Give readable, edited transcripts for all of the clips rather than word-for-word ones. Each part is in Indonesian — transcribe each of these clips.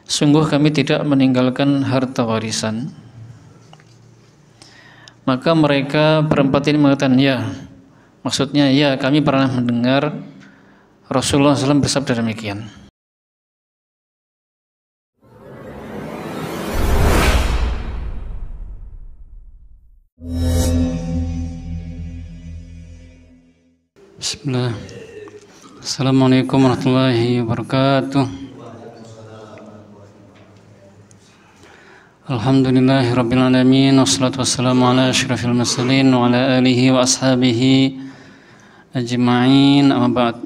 sungguh kami tidak meninggalkan harta warisan. Maka mereka berempat ini mengatakan, ya, maksudnya ya, kami pernah mendengar Rasulullah SAW bersabda demikian. Bismillah. Assalamualaikum warahmatullahi wabarakatuh. Alhamdulillahi rabbil alamin, wassalatu wassalamu ala asyrafil mursalin wa ala alihi wa ashabihi ajma'in, amma ba'd.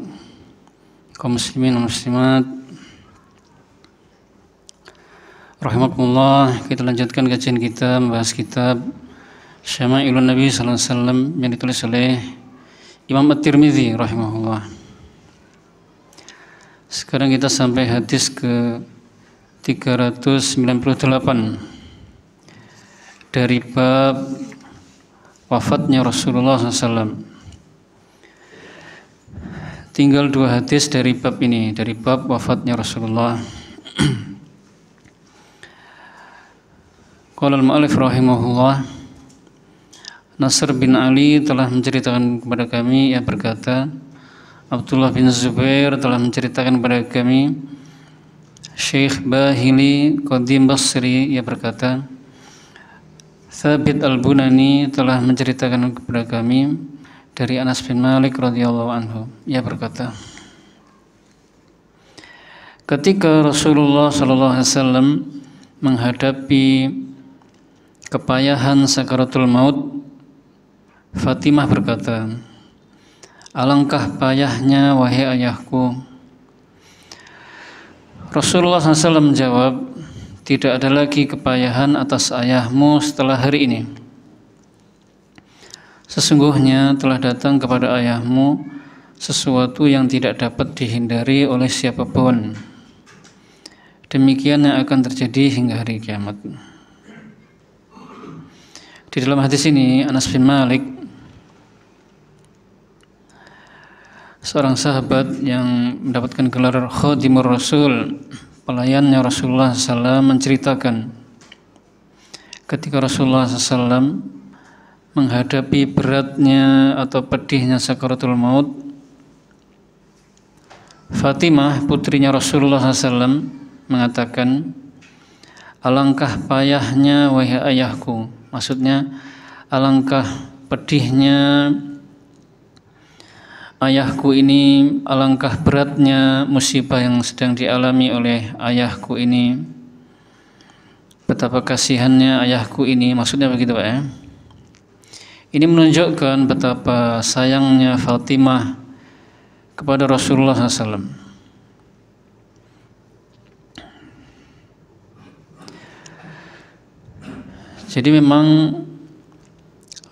Kaum muslimin dan muslimat rahimakumullah, kita lanjutkan kajian kita membahas kitab Syama'ilun Nabi sallallahu alaihi wasallam yang ditulis oleh Imam At-Tirmidzi rahimahullah. Sekarang kita sampai hadis ke 398 dari bab wafatnya Rasulullah SAW. Tinggal 2 hadis dari bab ini, dari bab wafatnya Rasulullah. Qala al-mu'allif rahimahullah, Nasr bin Ali telah menceritakan kepada kami, ia berkata, Abdullah bin Zubair telah menceritakan kepada kami, Syekh Bahili Qadim Basri, ia berkata, Thabit al-Bunani telah menceritakan kepada kami dari Anas bin Malik radhiyallahu anhu, ia berkata, ketika Rasulullah sallallahu alaihi wasallam menghadapi kepayahan sakaratul maut, Fatimah berkata, alangkah payahnya wahai ayahku. Rasulullah SAW menjawab, tidak ada lagi kepayahan atas ayahmu setelah hari ini. Sesungguhnya telah datang kepada ayahmu sesuatu yang tidak dapat dihindari oleh siapapun. Demikian yang akan terjadi hingga hari kiamat. Di dalam hadis ini, Anas bin Malik, seorang sahabat yang mendapatkan gelar Khadimur Rasul, pelayannya Rasulullah SAW, menceritakan ketika Rasulullah SAW menghadapi beratnya atau pedihnya sakaratul maut, Fatimah, putrinya Rasulullah SAW, mengatakan, alangkah payahnya wahai ayahku. Maksudnya, alangkah pedihnya ayahku ini, alangkah beratnya musibah yang sedang dialami oleh ayahku ini, betapa kasihannya ayahku ini. Maksudnya begitu Pak ya. Ini menunjukkan betapa sayangnya Fatimah kepada Rasulullah SAW. Jadi memang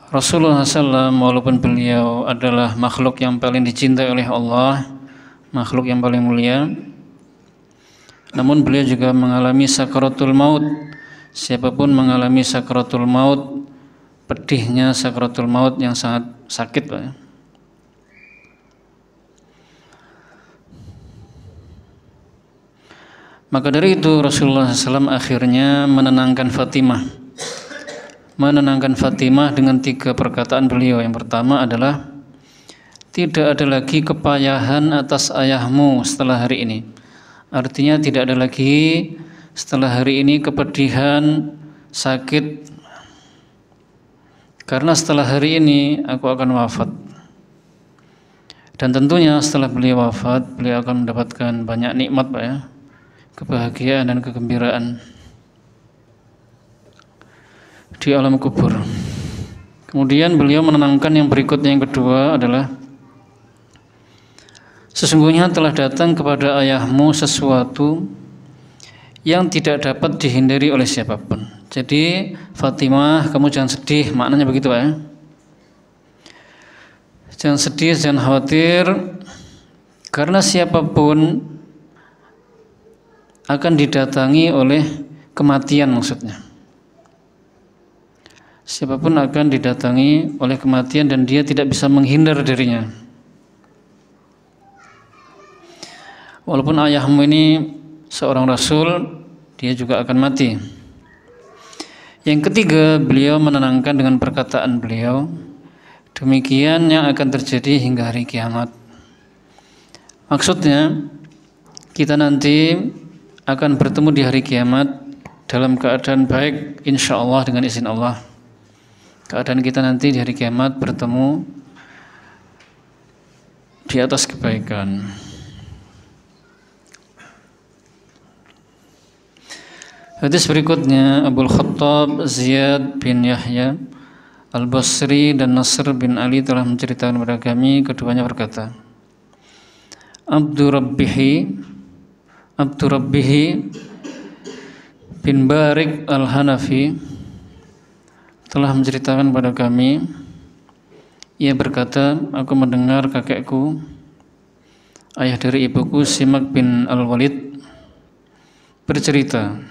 Rasulullah SAW, walaupun beliau adalah makhluk yang paling dicintai oleh Allah, makhluk yang paling mulia, namun beliau juga mengalami sakaratul maut. Siapapun mengalami sakaratul maut, pedihnya sakaratul maut yang sangat sakit, Pak. Maka dari itu Rasulullah SAW akhirnya menenangkan Fatimah dengan 3 perkataan beliau. Yang pertama adalah, tidak ada lagi kepayahan atas ayahmu setelah hari ini. Artinya tidak ada lagi setelah hari ini kepedihan, sakit, karena setelah hari ini aku akan wafat. Dan tentunya setelah beliau wafat, beliau akan mendapatkan banyak nikmat Pak ya, kebahagiaan dan kegembiraan di alam kubur. Kemudian beliau menenangkan yang berikutnya, yang kedua adalah, sesungguhnya telah datang kepada ayahmu sesuatu yang tidak dapat dihindari oleh siapapun. Jadi Fatimah, kamu jangan sedih, maknanya begitu Pak ya. Jangan sedih, jangan khawatir, karena siapapun akan didatangi oleh kematian. Maksudnya siapapun akan didatangi oleh kematian dan dia tidak bisa menghindar darinya. Walaupun ayahmu ini seorang rasul, dia juga akan mati. Yang ketiga, beliau menenangkan dengan perkataan beliau, demikian yang akan terjadi hingga hari kiamat. Maksudnya, kita nanti akan bertemu di hari kiamat dalam keadaan baik, insya Allah dengan izin Allah. Keadaan kita nanti di hari kiamat bertemu di atas kebaikan. Hadis berikutnya, Abul Khattab Ziyad bin Yahya Al-Basri dan Nasr bin Ali telah menceritakan kepada kami, keduanya berkata, Abdurrabbihi bin Barik Al-Hanafi telah menceritakan kepada kami, ia berkata, aku mendengar kakekku, ayah dari ibuku Simak bin Al-Walid, bercerita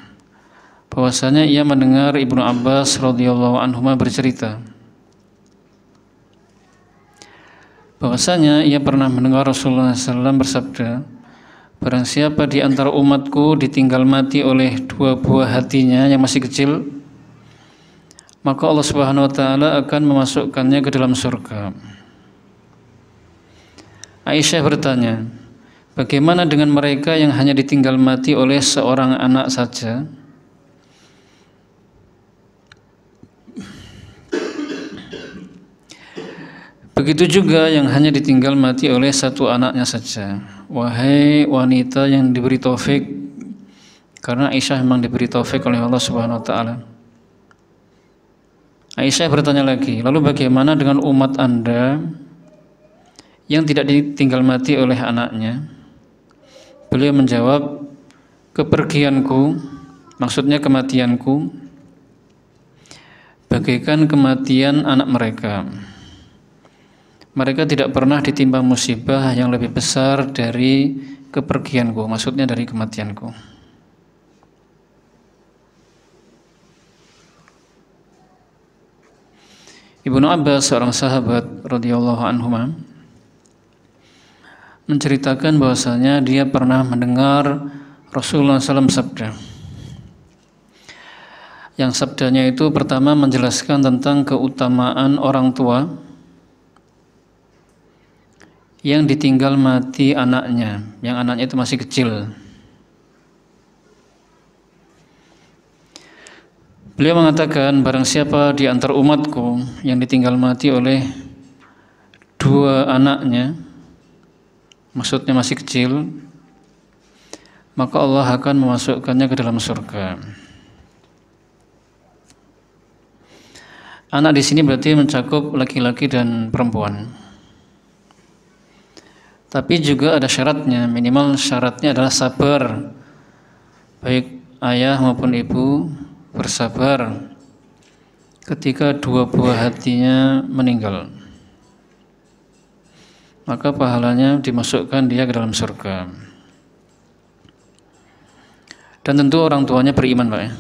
bahwasanya ia mendengar Ibnu Abbas radhiyallahu anhuma bercerita bahwasanya ia pernah mendengar Rasulullah SAW bersabda, barang siapa di antara umatku ditinggal mati oleh dua buah hatinya yang masih kecil, maka Allah Subhanahu wa taala akan memasukkannya ke dalam surga. Aisyah bertanya, bagaimana dengan mereka yang hanya ditinggal mati oleh seorang anak saja? Begitu juga yang hanya ditinggal mati oleh satu anaknya saja. Wahai wanita yang diberi taufik, karena Aisyah memang diberi taufik oleh Allah Subhanahu wa taala. Aisyah bertanya lagi, lalu bagaimana dengan umat Anda yang tidak ditinggal mati oleh anaknya? Beliau menjawab, kepergianku, maksudnya kematianku, bagaikan kematian anak mereka. Mereka tidak pernah ditimpa musibah yang lebih besar dari kepergianku, maksudnya dari kematianku. Ibnu Abbas, seorang sahabat radhiyallahu anhuma, menceritakan bahwasanya dia pernah mendengar Rasulullah SAW sabda. Yang sabdanya itu pertama menjelaskan tentang keutamaan orang tua yang ditinggal mati anaknya, yang anaknya itu masih kecil. Beliau mengatakan, barang siapa di antara umatku yang ditinggal mati oleh dua anaknya, maksudnya masih kecil, maka Allah akan memasukkannya ke dalam surga. Anak di sini berarti mencakup laki-laki dan perempuan. Tapi juga ada syaratnya, minimal syaratnya adalah sabar. Baik ayah maupun ibu bersabar ketika dua buah hatinya meninggal. Maka pahalanya dimasukkan dia ke dalam surga. Dan tentu orang tuanya beriman, Pak ya.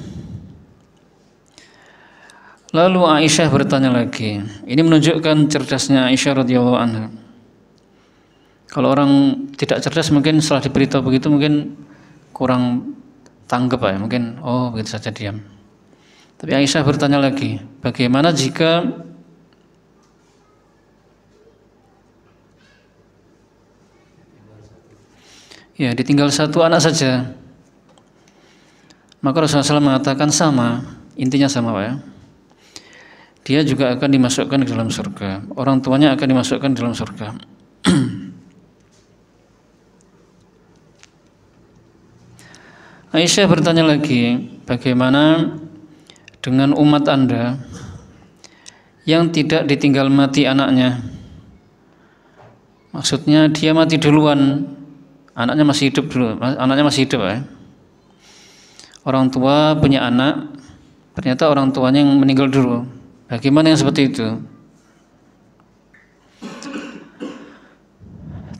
Lalu Aisyah bertanya lagi. Ini menunjukkan cerdasnya Aisyah radhiyallahu anha. Kalau orang tidak cerdas mungkin setelah diberitahu begitu mungkin kurang tanggap ya, mungkin oh begitu saja diam. Tapi Aisyah bertanya lagi, bagaimana jika ya ditinggal satu anak saja? Maka Rasulullah SAW mengatakan sama, intinya sama Pak ya. Dia juga akan dimasukkan ke dalam surga. Orang tuanya akan dimasukkan ke dalam surga. Aisyah bertanya lagi, bagaimana dengan umat Anda yang tidak ditinggal mati anaknya? Maksudnya dia mati duluan, anaknya masih hidup dulu, anaknya masih hidup ya. Orang tua punya anak, ternyata orang tuanya yang meninggal dulu. Bagaimana yang seperti itu?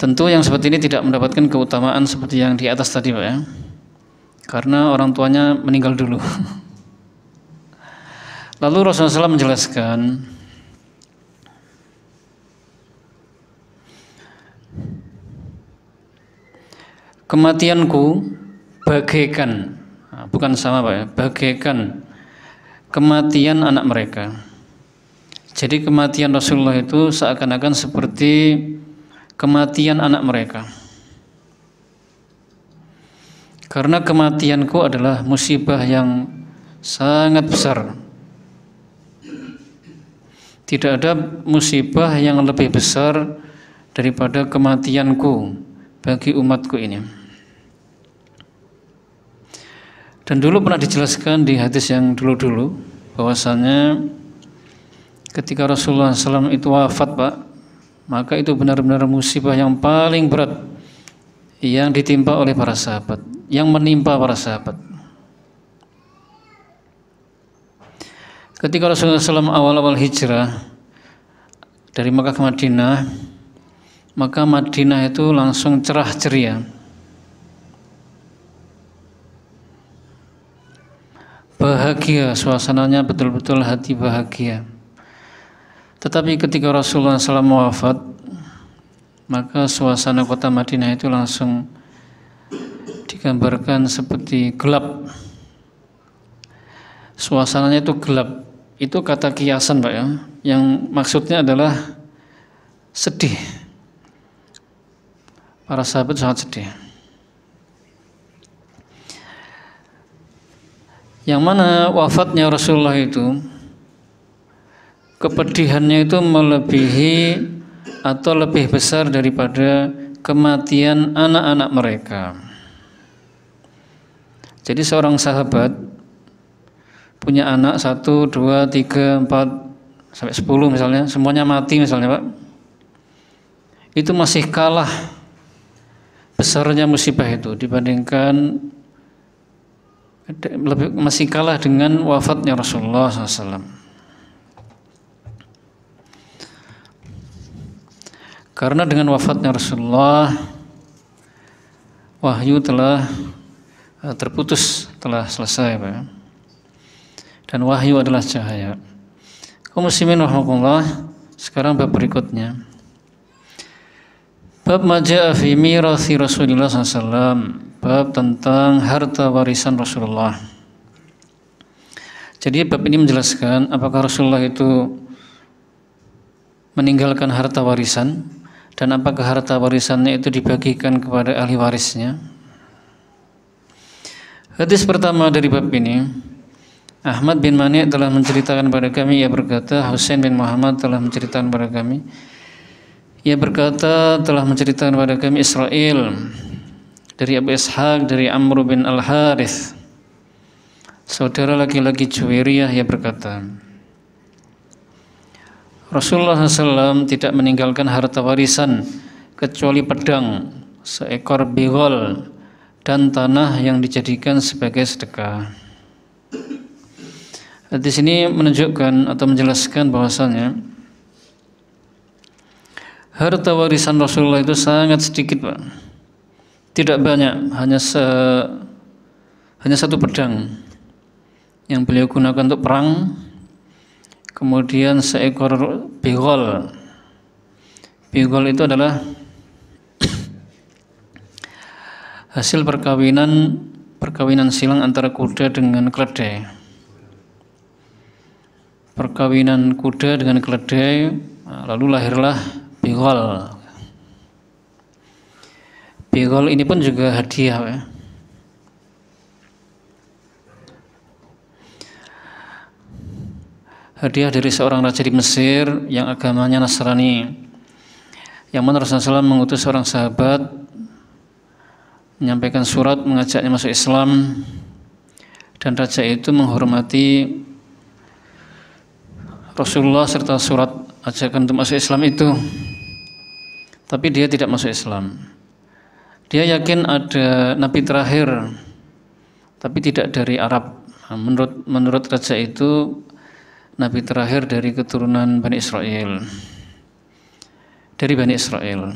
Tentu yang seperti ini tidak mendapatkan keutamaan seperti yang di atas tadi Pak ya. Karena orang tuanya meninggal dulu. Lalu Rasulullah SAW menjelaskan, kematianku bagaikan, bukan sama Pak ya, bagaikan kematian anak mereka. Jadi kematian Rasulullah itu seakan-akan seperti kematian anak mereka. Karena kematianku adalah musibah yang sangat besar. Tidak ada musibah yang lebih besar daripada kematianku bagi umatku ini. Dan dulu pernah dijelaskan di hadis yang dulu-dulu bahwasanya ketika Rasulullah SAW itu wafat Pak, maka itu benar-benar musibah yang paling berat yang ditimpa oleh para sahabat, yang menimpa para sahabat. Ketika Rasulullah SAW awal-awal hijrah dari Makkah ke Madinah, maka Madinah itu langsung cerah ceria. Bahagia, suasananya betul-betul hati bahagia. Tetapi ketika Rasulullah SAW wafat, maka suasana kota Madinah itu langsung digambarkan seperti gelap. Suasananya itu gelap. Itu kata kiasan Pak ya, yang maksudnya adalah sedih. Para sahabat sangat sedih. Yang mana wafatnya Rasulullah itu, kepedihannya itu melebihi atau lebih besar daripada kematian anak-anak mereka. Jadi seorang sahabat punya anak 1, 2, 3, 4 sampai 10 misalnya, semuanya mati misalnya Pak, itu masih kalah besarnya musibah itu dibandingkan, masih kalah dengan wafatnya Rasulullah SAW. Karena dengan wafatnya Rasulullah, wahyu telah terputus, telah selesai Pak. Dan wahyu adalah cahaya. Kaum muslimin rahimakumullah, sekarang bab berikutnya. Bab majaa fi mirathi Rasulullah SAW, bab tentang harta warisan Rasulullah. Jadi bab ini menjelaskan apakah Rasulullah itu meninggalkan harta warisan dan apakah harta warisannya itu dibagikan kepada ahli warisnya. Hadis pertama dari bab ini, Ahmad bin Mani' telah menceritakan kepada kami, ia berkata, Husain bin Muhammad telah menceritakan kepada kami, ia berkata telah menceritakan kepada kami Israel dari Abu Ishaq dari Amr bin Al-Harith, saudara laki-laki Juwairiyah, ia berkata, Rasulullah SAW tidak meninggalkan harta warisan kecuali pedang, seekor bigol, dan tanah yang dijadikan sebagai sedekah. Hadis ini menunjukkan atau menjelaskan bahwasanya harta warisan Rasulullah itu sangat sedikit Pak, tidak banyak, hanya satu pedang yang beliau gunakan untuk perang, kemudian seekor bigol. Bigol itu adalah hasil perkawinan silang antara kuda dengan keledai. Perkawinan kuda dengan keledai, lalu lahirlah bigol. Bigol ini pun juga hadiah ya. Hadiah dari seorang raja di Mesir yang agamanya Nasrani, yang mana Rasulullah SAW mengutus seorang sahabat menyampaikan surat mengajaknya masuk Islam, dan raja itu menghormati Rasulullah serta surat ajakan untuk masuk Islam itu, tapi dia tidak masuk Islam. Dia yakin ada nabi terakhir, tapi tidak dari Arab. Menurut raja itu, nabi terakhir dari keturunan Bani Israel, dari Bani Israel.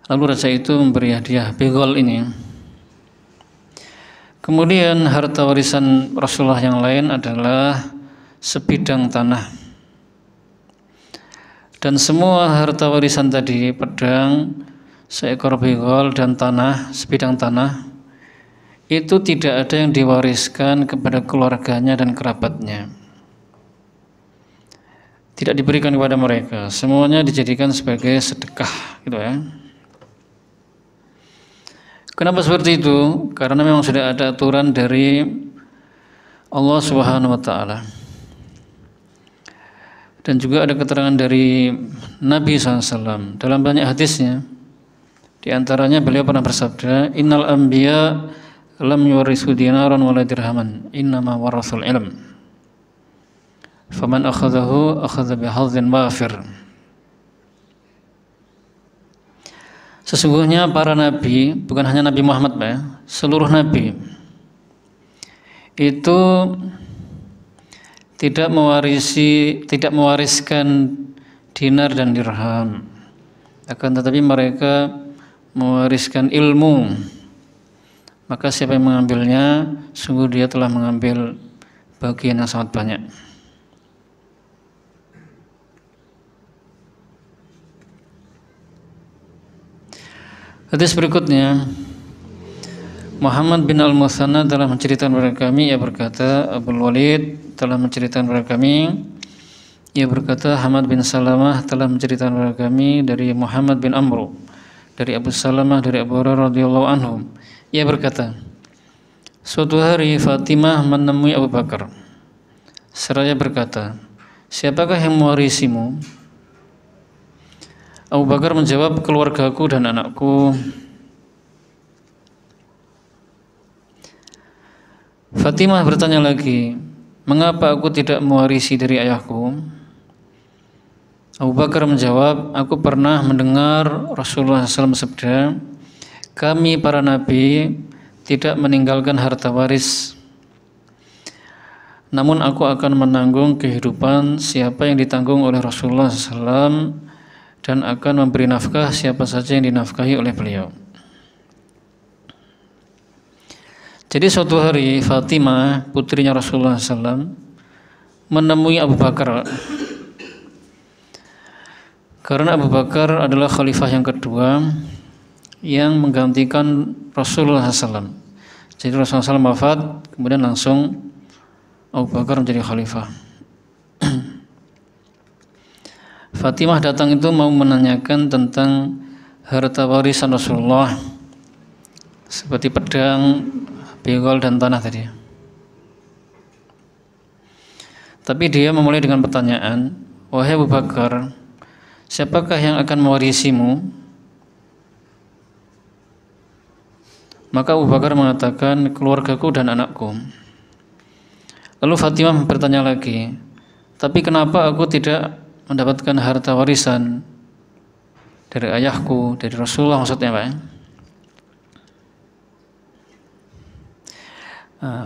Lalu raja itu memberi hadiah bigol ini. Kemudian harta warisan Rasulullah yang lain adalah sebidang tanah. Dan semua harta warisan tadi, pedang, seekor bigol, dan tanah, sebidang tanah, itu tidak ada yang diwariskan kepada keluarganya dan kerabatnya. Tidak diberikan kepada mereka, semuanya dijadikan sebagai sedekah, gitu ya. Kenapa seperti itu? Karena memang sudah ada aturan dari Allah Subhanahu wa taala. Dan juga ada keterangan dari Nabi SAW dalam banyak hadisnya. Di antaranya beliau pernah bersabda, "Innal anbiya lam yurithu dinaran wala dirhaman, innama warathul ilm. Faman akhadhahu akhadha bihadhin wafir." Sesungguhnya para nabi, bukan hanya Nabi Muhammad, Pak, ya, seluruh nabi itu tidak mewariskan dinar dan dirham, akan tetapi mereka mewariskan ilmu. Maka siapa yang mengambilnya, sungguh dia telah mengambil bagian yang sangat banyak. Hadis berikutnya, Muhammad bin Al-Muthanna telah menceritakan kepada kami, ia berkata, Abul Walid telah menceritakan kepada kami, ia berkata, Hamad bin Salamah telah menceritakan kepada kami dari Muhammad bin Amr, dari Abu Salamah, dari Abu Hurairah radhiyallahu anhu. Ia berkata, suatu hari Fatimah menemui Abu Bakar. Seraya berkata, siapakah yang mewarisimu? Abu Bakar menjawab, keluargaku dan anakku. Fatimah bertanya lagi, mengapa aku tidak mewarisi dari ayahku? Abu Bakar menjawab, aku pernah mendengar Rasulullah SAW bersabda, kami para nabi tidak meninggalkan harta waris, namun aku akan menanggung kehidupan siapa yang ditanggung oleh Rasulullah SAW dan akan memberi nafkah siapa saja yang dinafkahi oleh beliau. Jadi suatu hari Fatimah, putrinya Rasulullah SAW, menemui Abu Bakar. Karena Abu Bakar adalah khalifah yang kedua yang menggantikan Rasulullah SAW. Jadi Rasulullah SAW wafat, kemudian langsung Abu Bakar menjadi khalifah. Fatimah datang itu mau menanyakan tentang harta warisan Rasulullah, seperti pedang, bigol dan tanah tadi. Tapi dia memulai dengan pertanyaan, wahai Abu Bakar, siapakah yang akan mewarisimu? Maka Abu Bakar mengatakan, keluargaku dan anakku. Lalu Fatimah bertanya lagi, tapi kenapa aku tidak mendapatkan harta warisan dari ayahku, dari Rasulullah maksudnya, Pak?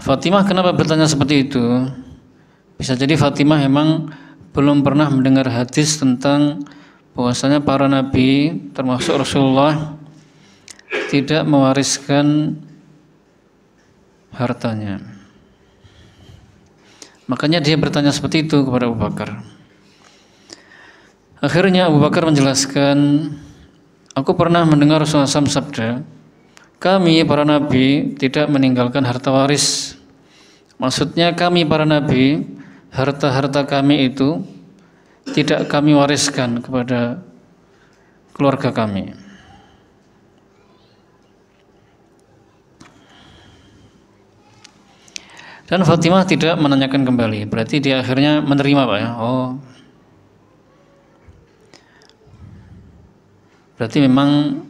Fatimah kenapa bertanya seperti itu? Bisa jadi Fatimah memang belum pernah mendengar hadis tentang bahwasanya para nabi termasuk Rasulullah tidak mewariskan hartanya. Makanya dia bertanya seperti itu kepada Abu Bakar. Akhirnya Abu Bakar menjelaskan, aku pernah mendengar Rasulullah SAW sabda, kami para nabi tidak meninggalkan harta waris. Maksudnya kami para nabi, harta-harta kami itu tidak kami wariskan kepada keluarga kami. Dan Fatimah tidak menanyakan kembali, berarti dia akhirnya menerima, Pak, ya. Oh, berarti memang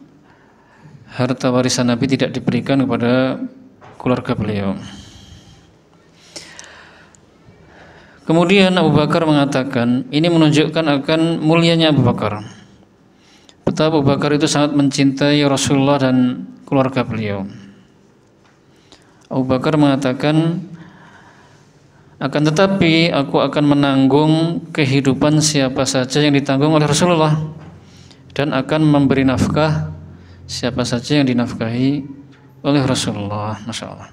harta warisan Nabi tidak diberikan kepada keluarga beliau. Kemudian Abu Bakar mengatakan, ini menunjukkan akan mulianya Abu Bakar. Betapa Abu Bakar itu sangat mencintai Rasulullah dan keluarga beliau. Abu Bakar mengatakan, akan tetapi aku akan menanggung kehidupan siapa saja yang ditanggung oleh Rasulullah dan akan memberi nafkah siapa saja yang dinafkahi oleh Rasulullah. Masya Allah.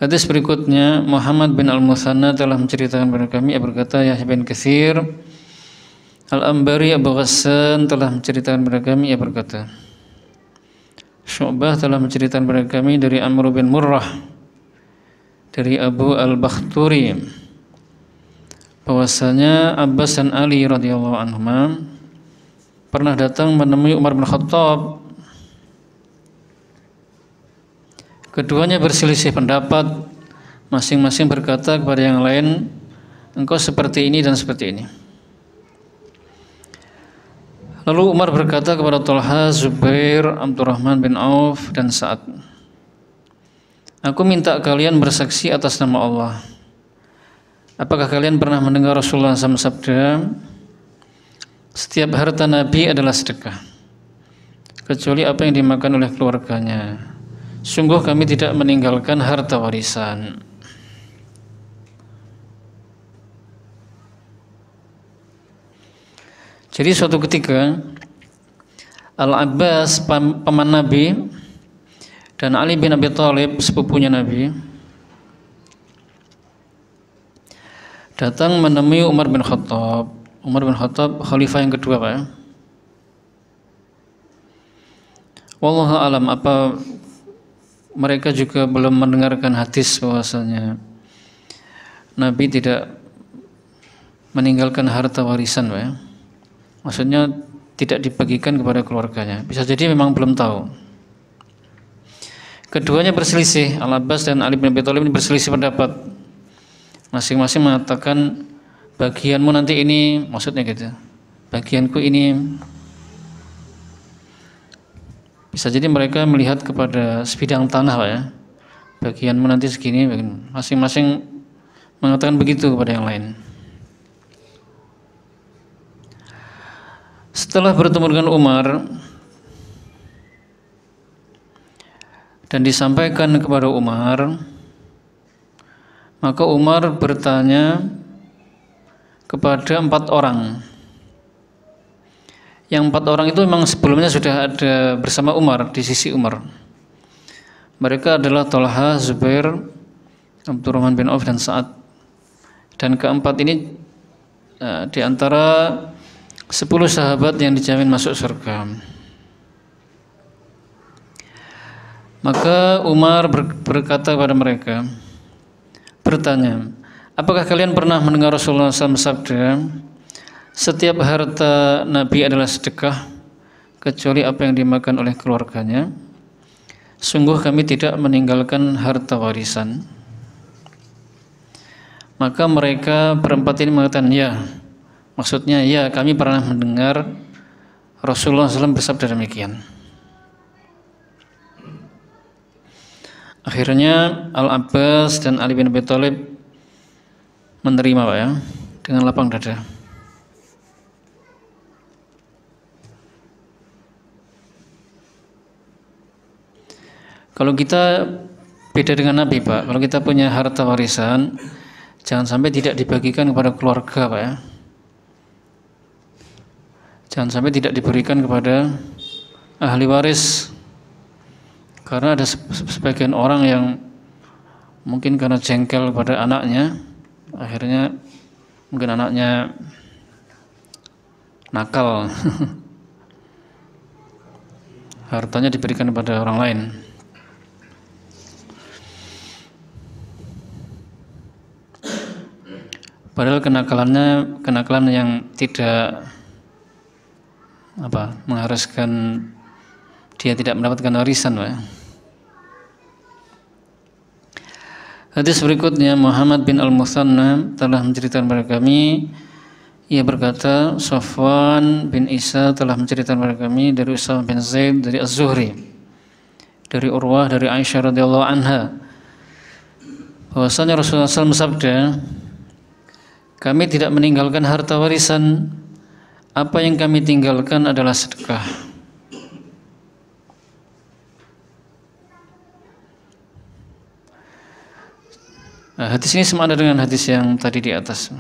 Hadis berikutnya, Muhammad bin Al-Muthanna telah menceritakan kepada kami, ia berkata, Yahya bin Katsir Al-Ambari Abu Ghassan telah menceritakan kepada kami, ia berkata, Syu'bah telah menceritakan kepada kami dari Amr bin Murrah dari Abu Al-Bakhturi bahwasanya Abbas dan Ali radhiyallahu anhuma pernah datang menemui Umar bin Khattab. Keduanya berselisih pendapat, masing-masing berkata kepada yang lain, engkau seperti ini dan seperti ini. Lalu Umar berkata kepada Talha, Zubair, Abdurrahman bin Auf dan Sa'ad, aku minta kalian bersaksi atas nama Allah. Apakah kalian pernah mendengar Rasulullah SAW sabda, setiap harta Nabi adalah sedekah, kecuali apa yang dimakan oleh keluarganya. Sungguh kami tidak meninggalkan harta warisan. Jadi suatu ketika Al-Abbas paman Nabi dan Ali bin Abi Thalib sepupunya Nabi datang menemui Umar bin Khattab. Umar bin Khattab khalifah yang kedua, Pak. Wallahu alam, apa mereka juga belum mendengarkan hadis bahwasanya Nabi tidak meninggalkan harta warisan, Pak. Maksudnya tidak dibagikan kepada keluarganya. Bisa jadi memang belum tahu. Keduanya berselisih, Al-Abbas dan Ali bin Abi Thalib ini berselisih pendapat. Masing-masing mengatakan bagianmu nanti ini, maksudnya gitu. Bagianku ini. Bisa jadi mereka melihat kepada sebidang tanah, Pak, ya. Bagianmu nanti segini, masing-masing mengatakan begitu kepada yang lain. Setelah bertemu dengan Umar dan disampaikan kepada Umar, maka Umar bertanya kepada 4 orang. Yang 4 orang itu memang sebelumnya sudah ada bersama Umar, di sisi Umar. Mereka adalah Talha, Zubair, Abdurrahman bin Auf dan Sa'ad. Dan keempat ini di antara 10 sahabat yang dijamin masuk surga. Maka Umar berkata kepada mereka, bertanya, apakah kalian pernah mendengar Rasulullah SAW sabda, setiap harta Nabi adalah sedekah, kecuali apa yang dimakan oleh keluarganya. Sungguh kami tidak meninggalkan harta warisan. Maka mereka berempat ini mengatakan, ya, maksudnya ya, kami pernah mendengar Rasulullah SAW bersabda demikian. Akhirnya Al-Abbas dan Ali bin Abi Thalib menerima, Pak, ya, dengan lapang dada. Kalau kita beda dengan Nabi, Pak. Kalau kita punya harta warisan, jangan sampai tidak dibagikan kepada keluarga, Pak, ya. Jangan sampai tidak diberikan kepada ahli waris. Karena ada sebagian orang yang mungkin karena jengkel pada anaknya, akhirnya mungkin anaknya nakal. Hartanya diberikan kepada orang lain. Padahal kenakalan yang tidak mengharuskan dia tidak mendapatkan warisan, Pak. Hadis berikutnya, Muhammad bin Al-Muthanna telah menceritakan kepada kami, ia berkata, Safwan bin Isa telah menceritakan kepada kami dari Usamah bin Zaid dari Az-Zuhri, dari Urwah dari Aisyah radhiyallahu anha, bahwasanya Rasulullah SAW bersabda, kami tidak meninggalkan harta warisan, apa yang kami tinggalkan adalah sedekah. Nah, hadis ini sama dengan hadis yang tadi di atas.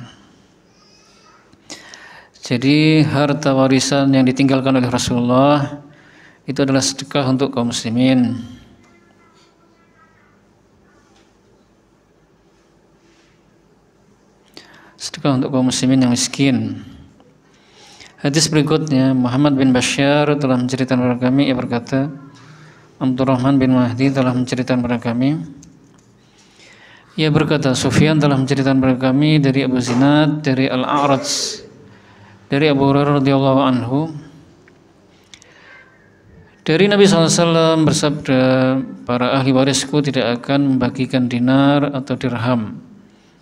Jadi harta warisan yang ditinggalkan oleh Rasulullah itu adalah sedekah untuk kaum muslimin. Sedekah untuk kaum muslimin yang miskin. Hadis berikutnya, Muhammad bin Bashar telah menceritakan kepada kami, ia berkata, Abdurrahman bin Mahdi telah menceritakan kepada kami. Ia berkata, Sufyan telah menceritakan kepada kami dari Abu Zinad, dari Al-A'raj, dari Abu Hurairah radhiyallahu anhu, dari Nabi SAW bersabda, para ahli warisku tidak akan membagikan dinar atau dirham.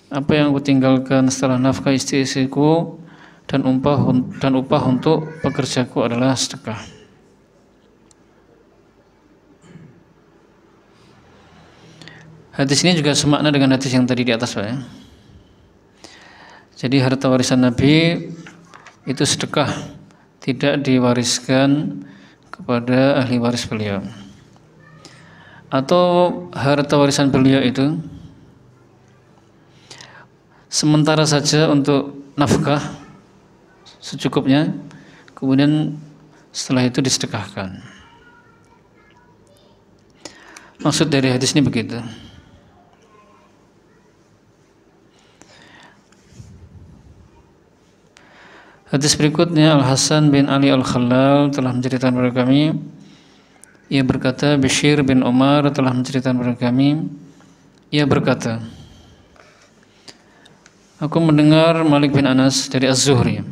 Apa yang aku tinggalkan setelah nafkah istri-istriku dan upah untuk pekerjaku adalah sedekah. Hadis ini juga semakna dengan hadis yang tadi di atas, Pak, ya. Jadi harta warisan Nabi itu sedekah, tidak diwariskan kepada ahli waris beliau. Atau harta warisan beliau itu sementara saja untuk nafkah secukupnya, kemudian setelah itu disedekahkan. Maksud dari hadis ini begitu. Hadis berikutnya, Al-Hasan bin Ali Al-Khallal telah menceritakan kepada kami. Ia berkata, Bashir bin Umar telah menceritakan kepada kami. Ia berkata, aku mendengar Malik bin Anas dari Az-Zuhri,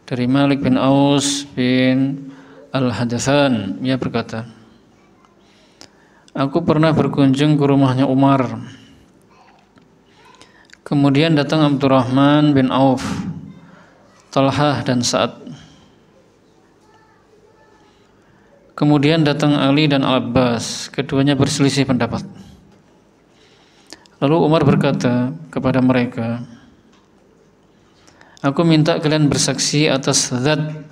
dari Malik bin Aus bin Al-Hadathan. Ia berkata, aku pernah berkunjung ke rumahnya Umar. Kemudian datang Abdurrahman bin Auf, Talhah dan Sa'ad. Kemudian datang Ali dan Al-Abbas, keduanya berselisih pendapat. Lalu Umar berkata kepada mereka, aku minta kalian bersaksi atas zat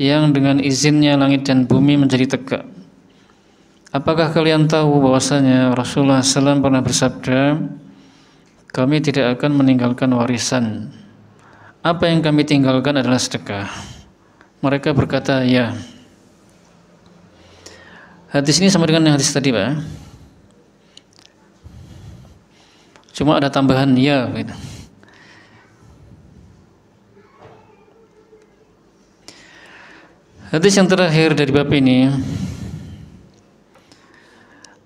yang dengan izinnya langit dan bumi menjadi tegak. Apakah kalian tahu bahwasanya Rasulullah SAW pernah bersabda, kami tidak akan meninggalkan warisan. Apa yang kami tinggalkan adalah sedekah. Mereka berkata, ya. Hadis ini sama dengan hadis tadi, Pak. Cuma ada tambahan ya, gitu. Hadis yang terakhir dari bab ini,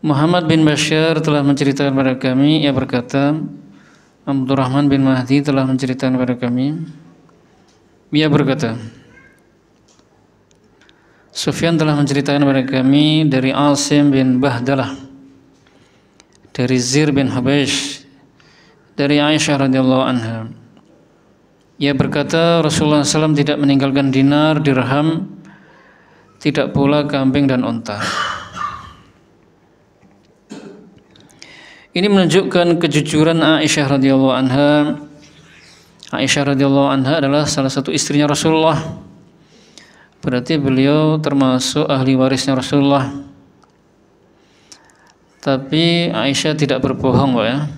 Muhammad bin Bashar telah menceritakan kepada kami. Ia berkata, Abdurrahman bin Mahdi telah menceritakan kepada kami. Ia berkata, Sufyan telah menceritakan kepada kami dari Asim bin Bahdalah, dari Zir bin Habash, dari Aisyah radhiyallahu anha. Ia berkata, Rasulullah SAW tidak meninggalkan dinar, dirham, tidak pula kambing dan unta. Ini menunjukkan kejujuran Aisyah radhiyallahu anha. Aisyah radhiyallahu anha adalah salah satu istrinya Rasulullah. Berarti beliau termasuk ahli warisnya Rasulullah. Tapi Aisyah tidak berbohong, Pak, ya.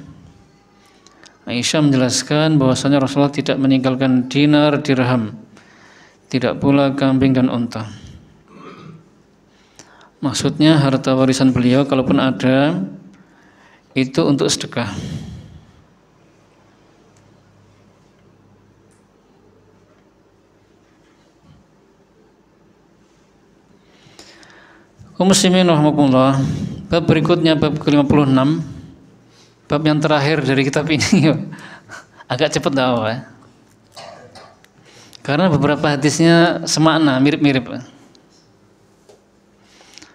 Aisyah menjelaskan bahwasanya Rasulullah tidak meninggalkan dinar, dirham, tidak pula kambing dan unta. Maksudnya harta warisan beliau kalaupun ada, itu untuk sedekah. Kaum muslimin rahimakumullah, bab berikutnya bab ke-56, bab yang terakhir dari kitab ini. Agak cepat dah, ya. Karena beberapa hadisnya semakna, mirip-mirip.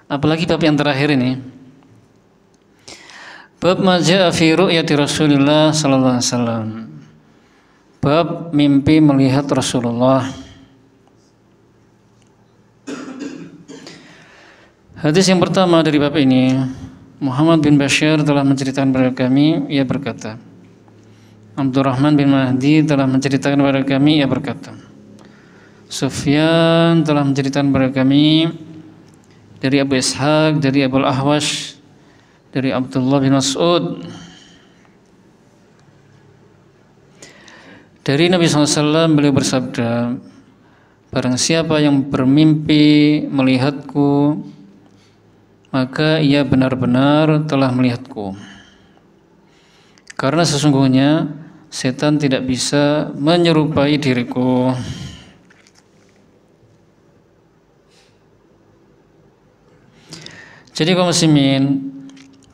Apalagi bab yang terakhir ini. Bab ma jaa fi ru'yati Rasulillah sallallahu alaihi wasallam. Bab mimpi melihat Rasulullah. Hadis yang pertama dari bab ini, Muhammad bin Bashar telah menceritakan kepada kami, ia berkata, Abdurrahman bin Mahdi telah menceritakan kepada kami, ia berkata, Sufyan telah menceritakan kepada kami dari Abu Ishaq, dari Abu Ahwash, dari Abdullah bin Mas'ud, dari Nabi SAW. Beliau bersabda, barang siapa yang bermimpi melihatku, maka ia benar-benar telah melihatku, karena sesungguhnya setan tidak bisa menyerupai diriku. Jadi kaum muslimin,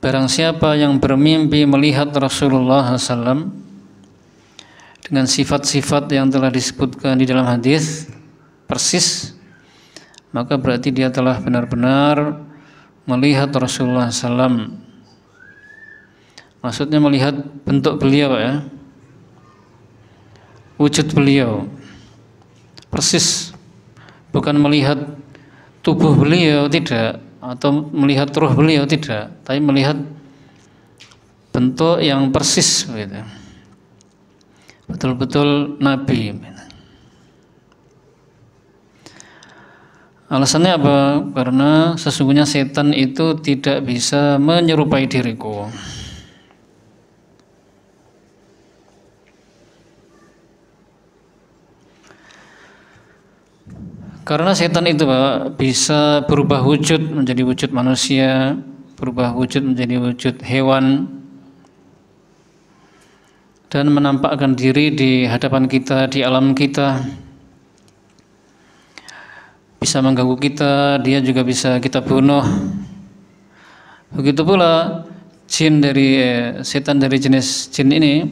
barang siapa yang bermimpi melihat Rasulullah SAW dengan sifat-sifat yang telah disebutkan di dalam hadis persis, maka berarti dia telah benar-benar melihat Rasulullah SAW. Maksudnya melihat bentuk beliau ya, wujud beliau persis, bukan melihat tubuh beliau, tidak, atau melihat ruh beliau, tidak, tapi melihat bentuk yang persis gitu. Betul-betul Nabi. Alasannya apa? Karena sesungguhnya setan itu tidak bisa menyerupai diriku. Karena setan itu Pak, bisa berubah wujud menjadi wujud manusia, berubah wujud menjadi wujud hewan, dan menampakkan diri di hadapan kita, di alam kita. Bisa mengganggu kita, dia juga bisa kita bunuh. Begitu pula setan dari jenis jin ini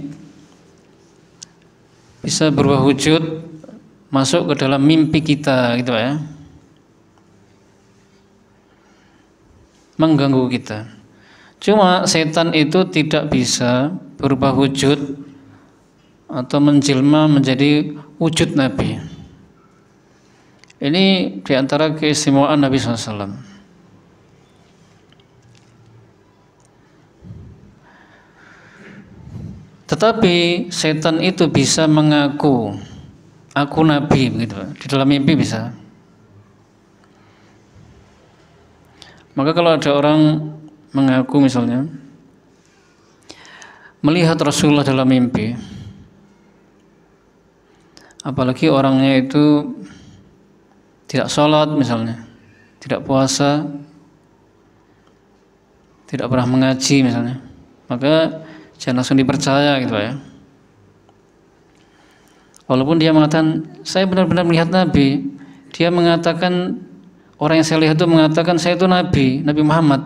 bisa berubah wujud, masuk ke dalam mimpi kita gitu ya, mengganggu kita. Cuma setan itu tidak bisa berubah wujud atau menjelma menjadi wujud Nabi. Ini diantara keistimewaan Nabi SAW. Tetapi setan itu bisa mengaku aku Nabi begitu, di dalam mimpi bisa. Maka kalau ada orang mengaku misalnya melihat Rasulullah dalam mimpi, apalagi orangnya itu tidak sholat misalnya, tidak puasa, tidak pernah mengaji misalnya, maka jangan langsung dipercaya gitu ya. Walaupun dia mengatakan saya benar-benar melihat Nabi, dia mengatakan, orang yang saya lihat itu mengatakan saya itu Nabi Muhammad,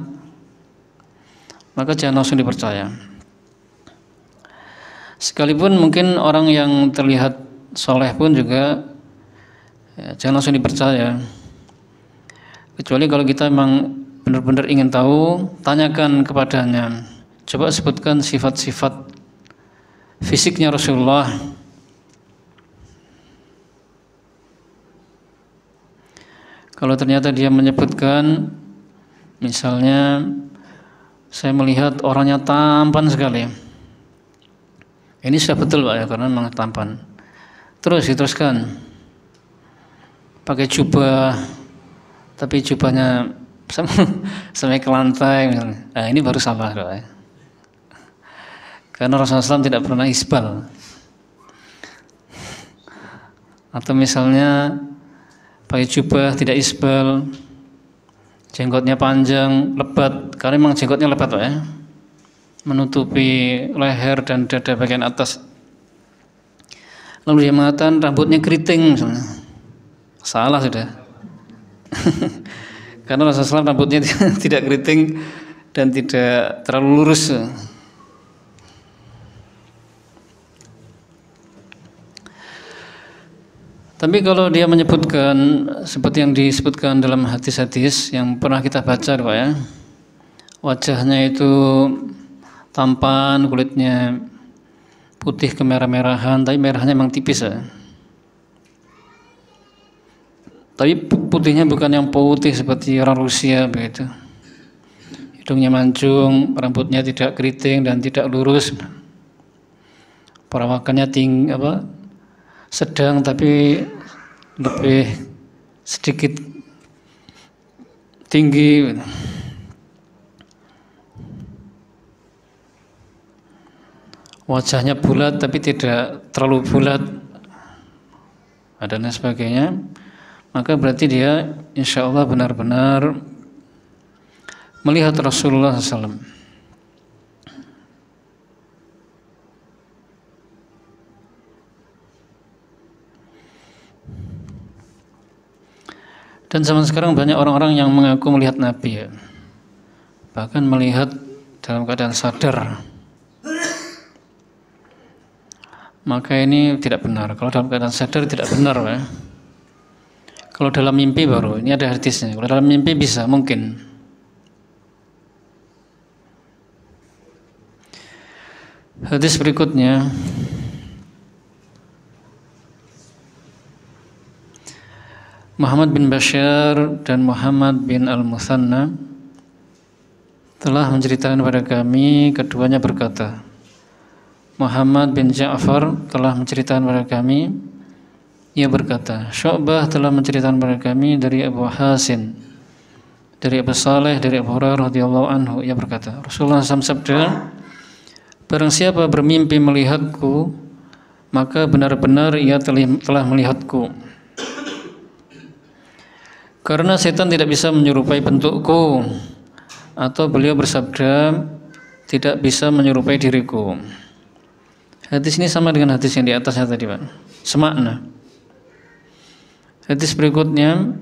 maka jangan langsung dipercaya. Sekalipun mungkin orang yang terlihat soleh pun juga ya, jangan langsung dipercaya. Kecuali kalau kita memang benar-benar ingin tahu, tanyakan kepadanya. Coba sebutkan sifat-sifat fisiknya Rasulullah. Kalau ternyata dia menyebutkan, misalnya saya melihat orangnya tampan sekali, ini sudah betul Pak ya, karena memang tampan. Terus diteruskan, pakai jubah, tapi jubahnya sampai ke lantai misalnya. Nah, ini baru salah Pak ya. Karena Rasulullah SAW tidak pernah isbal. Atau misalnya pakai jubah tidak isbal, jenggotnya panjang, lebat, karena memang jenggotnya lebat Pak ya, menutupi leher dan dada bagian atas. Lalu dia mengatakan rambutnya keriting misalnya, salah sudah. Karena Rasulullah SAW rambutnya tidak keriting dan tidak terlalu lurus. Tapi kalau dia menyebutkan seperti yang disebutkan dalam hadis-hadis yang pernah kita baca Pak ya, wajahnya itu tampan, kulitnya putih kemerah-merahan, tapi merahnya memang tipis ya. Tapi putihnya bukan yang putih seperti orang Rusia begitu. Hidungnya mancung, rambutnya tidak keriting dan tidak lurus. Perawakannya sedang tapi lebih sedikit tinggi. Wajahnya bulat tapi tidak terlalu bulat, dan sebagainya. Maka berarti dia insya Allah benar-benar melihat Rasulullah SAW. Dan zaman sekarang banyak orang-orang yang mengaku melihat Nabi ya. bahkan melihat dalam keadaan sadar, maka ini tidak benar. Kalau dalam keadaan sadar tidak benar, ya. Kalau dalam mimpi baru, ini ada hadisnya. Kalau dalam mimpi bisa, mungkin. Hadis berikutnya, Muhammad bin Bashar dan Muhammad bin Al-Muthanna telah menceritakan kepada kami, keduanya berkata, Muhammad bin Ja'far telah menceritakan kepada kami, ia berkata, Syu'bah telah menceritakan kepada kami dari Abu Hasin, dari Abu Saleh, dari Abu Hurairah radhiyallahu anhu, ia berkata, Rasulullah SAW sabda, barang siapa bermimpi melihatku, maka benar-benar ia telah melihatku. Karena setan tidak bisa menyerupai bentukku, atau beliau bersabda, tidak bisa menyerupai diriku. Hadis ini sama dengan hadis yang di atasnya tadi, Pak. Semakna. Hadis berikutnya,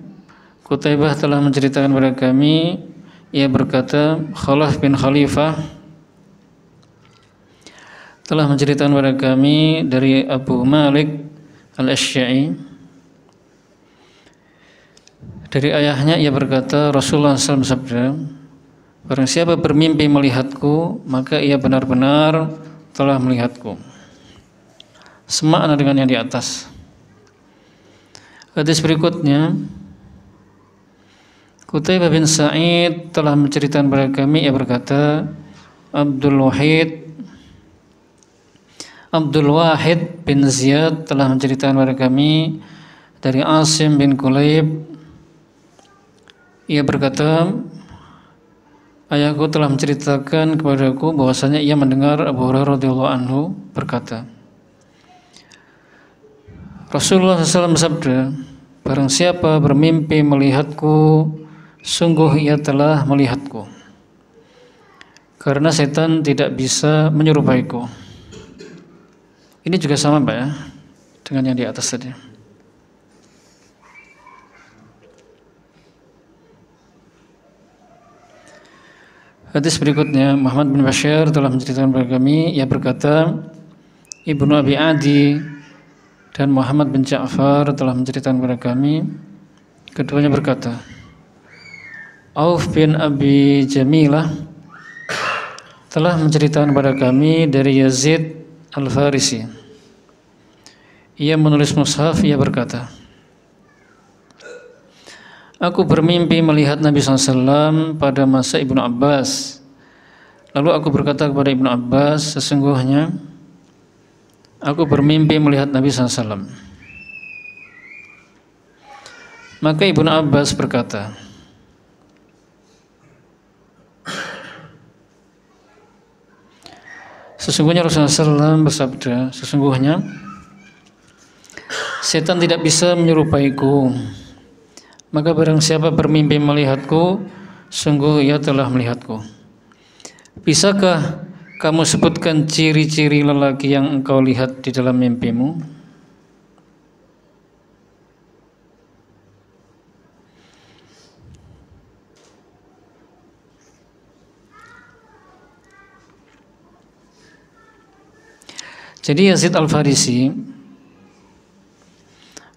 Qutaibah telah menceritakan kepada kami, ia berkata, Khalaf bin Khalifah telah menceritakan kepada kami dari Abu Malik Al-Asy'a'i, dari ayahnya ia berkata, Rasulullah SAW bersabda, barang siapa bermimpi melihatku, maka ia benar-benar telah melihatku. Semakna dengan yang di atas. Hadis berikutnya, Qutaibah bin Sa'id telah menceritakan kepada kami, ia berkata, Abdul Wahid bin Ziyad telah menceritakan kepada kami dari Asim bin Kulayb, ia berkata, ayahku telah menceritakan kepadaku bahwasanya ia mendengar Abu Hurairah radhiyallahu anhu berkata, Rasulullah SAW bersabda, barang siapa bermimpi melihatku, sungguh ia telah melihatku. Karena setan tidak bisa menyerupaiku. Ini juga sama, Pak, ya, dengan yang di atas tadi. Hadis berikutnya, Muhammad bin Bashar telah menceritakan kepada kami, ia berkata, Ibnu Abi Adi dan Muhammad bin Ja'far telah menceritakan kepada kami, keduanya berkata, Auf bin Abi Jamilah telah menceritakan kepada kami dari Yazid Al-Farisi, ia menulis mushaf, ia berkata, aku bermimpi melihat Nabi SAW pada masa Ibnu Abbas. Lalu aku berkata kepada Ibnu Abbas, sesungguhnya aku bermimpi melihat Nabi SAW. Maka Ibnu Abbas berkata, sesungguhnya Rasulullah SAW bersabda, sesungguhnya setan tidak bisa menyerupaiku. Maka barang siapa bermimpi melihatku, sungguh ia telah melihatku. Bisakah kamu sebutkan ciri-ciri lelaki yang engkau lihat di dalam mimpimu? Jadi Yazid Al-Farisi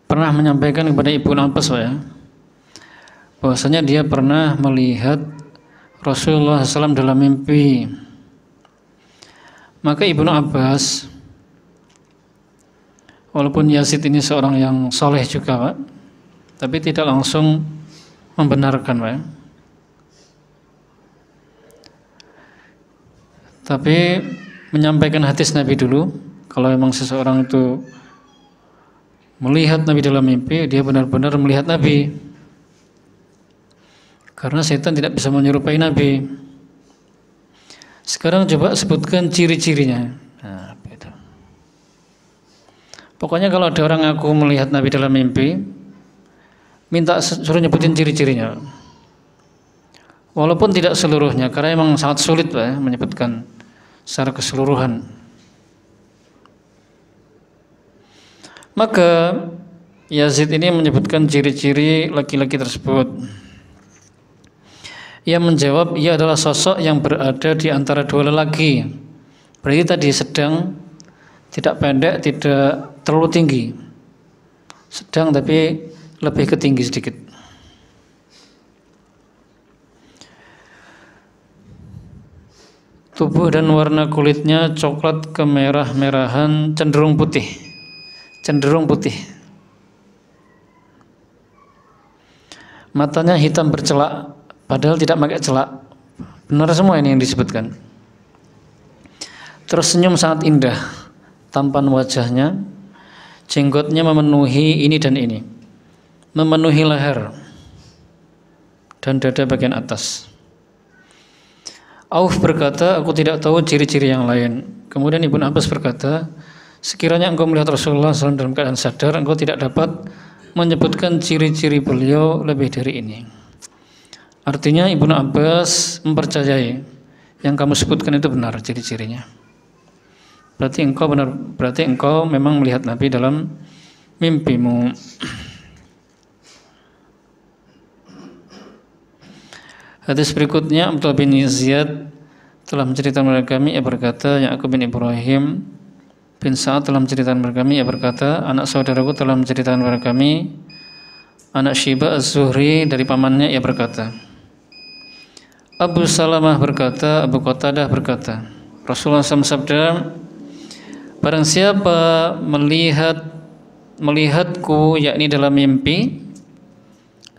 pernah menyampaikan kepada Ibnu Abbas, ya, bahwasanya dia pernah melihat Rasulullah SAW dalam mimpi. Maka Ibnu Abbas, walaupun Yazid ini seorang yang soleh juga, Pak, tapi tidak langsung membenarkan, Pak, tapi menyampaikan hadis Nabi dulu. Kalau memang seseorang itu melihat Nabi dalam mimpi, dia benar-benar melihat Nabi. Karena setan tidak bisa menyerupai Nabi. Sekarang coba sebutkan ciri-cirinya. Nah, gitu. Pokoknya kalau ada orang ngaku melihat Nabi dalam mimpi, minta suruh nyebutin ciri-cirinya. Walaupun tidak seluruhnya, karena memang sangat sulit, Pak, ya, menyebutkan secara keseluruhan. Maka Yazid ini menyebutkan ciri-ciri laki-laki tersebut. Ia menjawab, ia adalah sosok yang berada di antara dua lelaki. Berarti tadi sedang, tidak pendek, tidak terlalu tinggi, sedang tapi lebih ke tinggi sedikit. Tubuh dan warna kulitnya coklat kemerah-merahan, cenderung putih. Matanya hitam bercelak, padahal tidak pakai celak. Benar semua ini yang disebutkan. Terus senyum sangat indah, tampan wajahnya, jenggotnya memenuhi ini dan ini, memenuhi leher dan dada bagian atas. Auf berkata, aku tidak tahu ciri-ciri yang lain. Kemudian Ibnu Abbas berkata, sekiranya engkau melihat Rasulullah SAW dalam keadaan sadar, engkau tidak dapat menyebutkan ciri-ciri beliau lebih dari ini. Artinya Ibnu Abbas mempercayai yang kamu sebutkan itu benar ciri-cirinya. Berarti engkau memang melihat Nabi dalam mimpimu. Hadis berikutnya, Abdullah bin Ziyad telah menceritakan kepada kami, ia berkata, Ya'qub bin Ibrahim bin Sa'ad telah menceritakan kepada kami, ia berkata, anak saudaraku telah menceritakan kepada kami, anak Syiba Az-Zuhri dari pamannya, ia berkata, Abu Salamah berkata, Abu Qatadah berkata, Rasulullah SAW sabda, barang siapa melihatku, yakni dalam mimpi,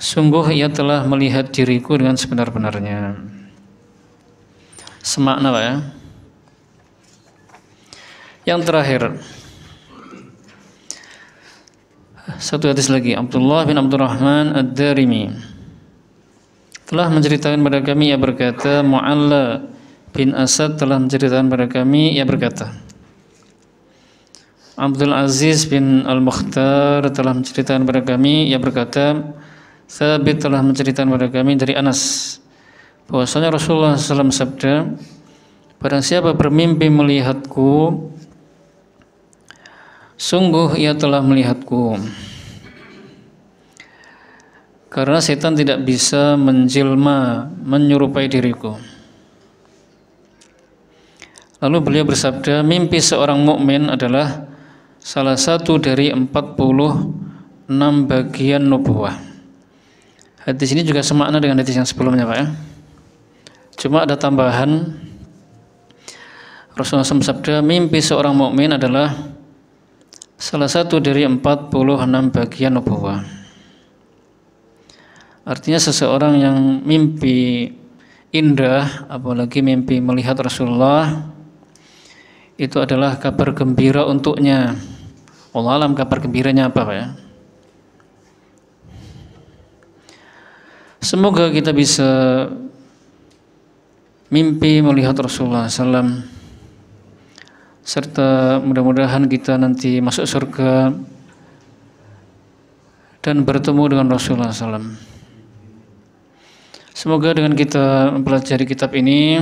sungguh ia telah melihat diriku dengan sebenar-benarnya. Semakna Pak ya. Yang terakhir, satu hadis lagi, Abdullah bin Abdurrahman Ad-Darimi telah menceritakan kepada kami, ia berkata, Mu'alla bin Asad telah menceritakan kepada kami, ia berkata, Abdul Aziz bin Al-Mukhtar telah menceritakan kepada kami, ia berkata, Thabit telah menceritakan kepada kami dari Anas bahwasanya Rasulullah SAW sabda, barang siapa bermimpi melihatku, sungguh ia telah melihatku, karena setan tidak bisa menjelma menyerupai diriku. Lalu beliau bersabda, mimpi seorang mukmin adalah salah satu dari 46 bagian nubuwah. Hadis ini juga semakna dengan hadis yang sebelumnya Pak ya. Cuma ada tambahan, Rasulullah SAW sabda, mimpi seorang mukmin adalah salah satu dari 46 bagian nubuwah. Artinya seseorang yang mimpi indah, apalagi mimpi melihat Rasulullah, itu adalah kabar gembira untuknya. Allah alam kabar gembiranya apa Pak ya. Semoga kita bisa mimpi melihat Rasulullah SAW, serta mudah-mudahan kita nanti masuk surga dan bertemu dengan Rasulullah SAW. Semoga dengan kita mempelajari kitab ini,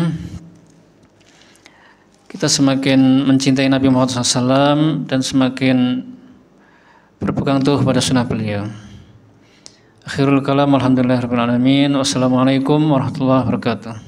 kita semakin mencintai Nabi Muhammad SAW dan semakin berpegang teguh pada sunnah beliau. Akhirul kalam, alhamdulillahirabbil alamin. Wassalamualaikum warahmatullahi wabarakatuh.